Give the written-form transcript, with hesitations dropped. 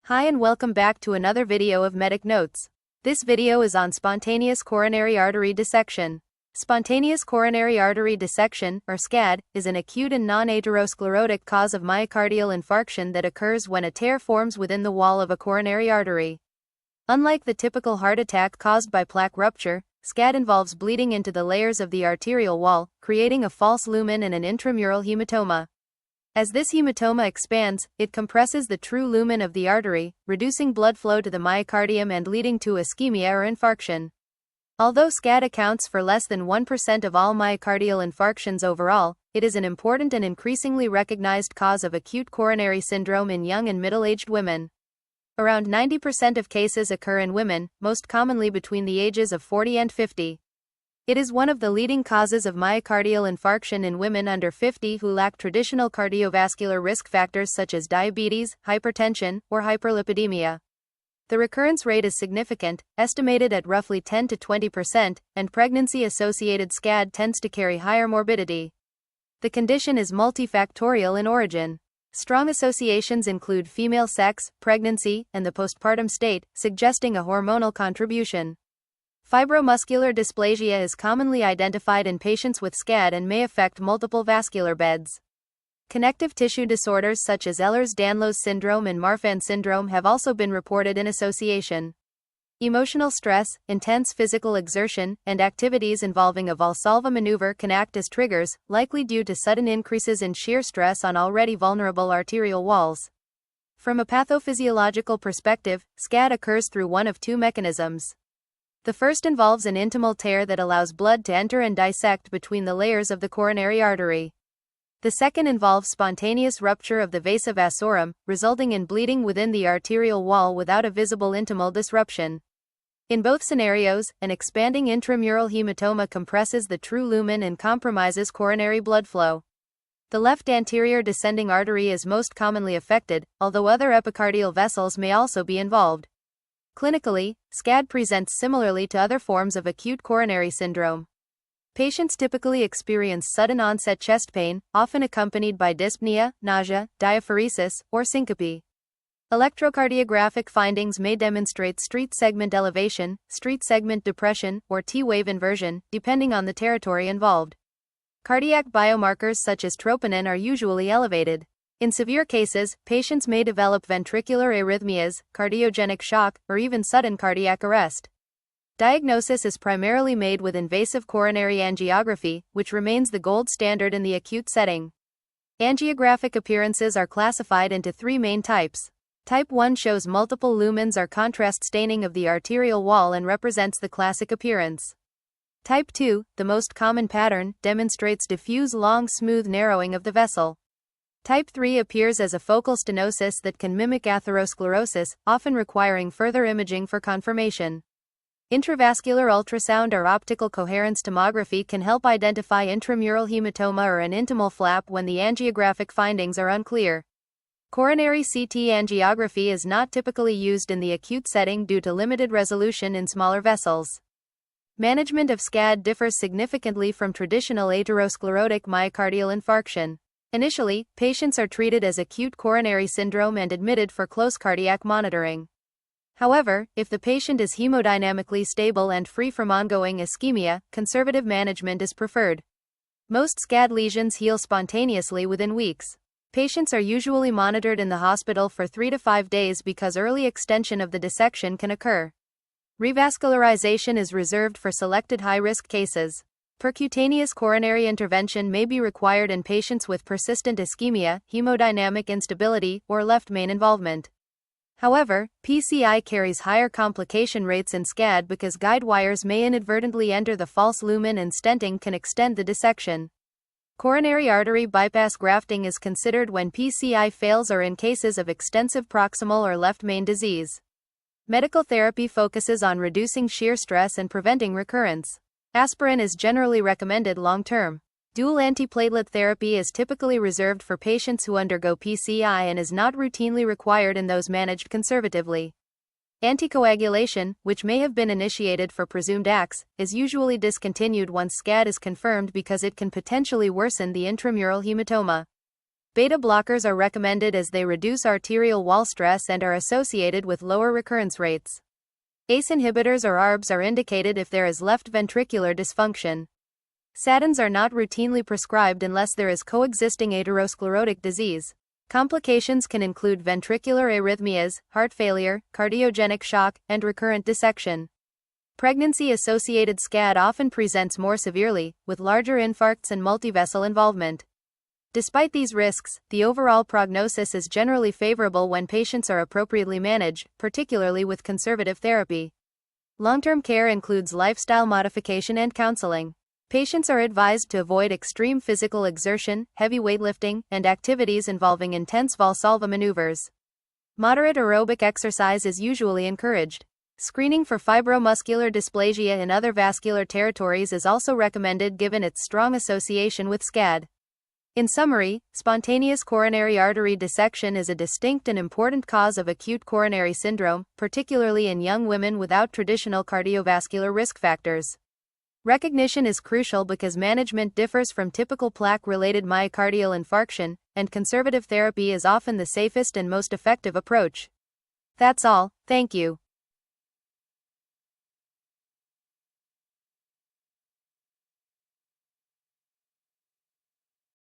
Hi and welcome back to another video of Medic Notes. This video is on spontaneous coronary artery dissection. Spontaneous coronary artery dissection, or SCAD, is an acute and non-atherosclerotic cause of myocardial infarction that occurs when a tear forms within the wall of a coronary artery. Unlike the typical heart attack caused by plaque rupture, SCAD involves bleeding into the layers of the arterial wall, creating a false lumen and an intramural hematoma. As this hematoma expands, it compresses the true lumen of the artery, reducing blood flow to the myocardium and leading to ischemia or infarction. Although SCAD accounts for less than 1% of all myocardial infarctions overall, it is an important and increasingly recognized cause of acute coronary syndrome in young and middle-aged women. Around 90% of cases occur in women, most commonly between the ages of 40 and 50. It is one of the leading causes of myocardial infarction in women under 50 who lack traditional cardiovascular risk factors such as diabetes, hypertension, or hyperlipidemia. The recurrence rate is significant, estimated at roughly 10 to 20%, and pregnancy-associated SCAD tends to carry higher morbidity. The condition is multifactorial in origin. Strong associations include female sex, pregnancy, and the postpartum state, suggesting a hormonal contribution. Fibromuscular dysplasia is commonly identified in patients with SCAD and may affect multiple vascular beds. Connective tissue disorders such as Ehlers-Danlos syndrome and Marfan syndrome have also been reported in association. Emotional stress, intense physical exertion, and activities involving a Valsalva maneuver can act as triggers, likely due to sudden increases in shear stress on already vulnerable arterial walls. From a pathophysiological perspective, SCAD occurs through one of two mechanisms. The first involves an intimal tear that allows blood to enter and dissect between the layers of the coronary artery. The second involves spontaneous rupture of the vasa vasorum, resulting in bleeding within the arterial wall without a visible intimal disruption. In both scenarios, an expanding intramural hematoma compresses the true lumen and compromises coronary blood flow. The left anterior descending artery is most commonly affected, although other epicardial vessels may also be involved. Clinically, SCAD presents similarly to other forms of acute coronary syndrome. Patients typically experience sudden onset chest pain, often accompanied by dyspnea, nausea, diaphoresis, or syncope. Electrocardiographic findings may demonstrate street segment elevation, street segment depression, or T-wave inversion, depending on the territory involved. Cardiac biomarkers such as troponin are usually elevated. In severe cases, patients may develop ventricular arrhythmias, cardiogenic shock, or even sudden cardiac arrest. Diagnosis is primarily made with invasive coronary angiography, which remains the gold standard in the acute setting. Angiographic appearances are classified into three main types. Type 1 shows multiple lumens or contrast staining of the arterial wall and represents the classic appearance. Type 2, the most common pattern, demonstrates diffuse long smooth narrowing of the vessel. Type 3 appears as a focal stenosis that can mimic atherosclerosis, often requiring further imaging for confirmation. Intravascular ultrasound or optical coherence tomography can help identify intramural hematoma or an intimal flap when the angiographic findings are unclear. Coronary CT angiography is not typically used in the acute setting due to limited resolution in smaller vessels. Management of SCAD differs significantly from traditional atherosclerotic myocardial infarction. Initially, patients are treated as acute coronary syndrome and admitted for close cardiac monitoring. However, if the patient is hemodynamically stable and free from ongoing ischemia, conservative management is preferred. Most SCAD lesions heal spontaneously within weeks. Patients are usually monitored in the hospital for 3 to 5 days because early extension of the dissection can occur. Revascularization is reserved for selected high-risk cases. Percutaneous coronary intervention may be required in patients with persistent ischemia, hemodynamic instability, or left main involvement. However, PCI carries higher complication rates in SCAD because guide wires may inadvertently enter the false lumen and stenting can extend the dissection. Coronary artery bypass grafting is considered when PCI fails or in cases of extensive proximal or left main disease. Medical therapy focuses on reducing shear stress and preventing recurrence. Aspirin is generally recommended long-term. Dual antiplatelet therapy is typically reserved for patients who undergo PCI and is not routinely required in those managed conservatively. Anticoagulation, which may have been initiated for presumed ACS, is usually discontinued once SCAD is confirmed because it can potentially worsen the intramural hematoma. Beta blockers are recommended as they reduce arterial wall stress and are associated with lower recurrence rates. ACE inhibitors or ARBs are indicated if there is left ventricular dysfunction. Statins are not routinely prescribed unless there is coexisting atherosclerotic disease. Complications can include ventricular arrhythmias, heart failure, cardiogenic shock, and recurrent dissection. Pregnancy-associated SCAD often presents more severely, with larger infarcts and multivessel involvement. Despite these risks, the overall prognosis is generally favorable when patients are appropriately managed, particularly with conservative therapy. Long-term care includes lifestyle modification and counseling. Patients are advised to avoid extreme physical exertion, heavy weightlifting, and activities involving intense Valsalva maneuvers. Moderate aerobic exercise is usually encouraged. Screening for fibromuscular dysplasia in other vascular territories is also recommended given its strong association with SCAD. In summary, spontaneous coronary artery dissection is a distinct and important cause of acute coronary syndrome, particularly in young women without traditional cardiovascular risk factors. Recognition is crucial because management differs from typical plaque-related myocardial infarction, and conservative therapy is often the safest and most effective approach. That's all, thank you.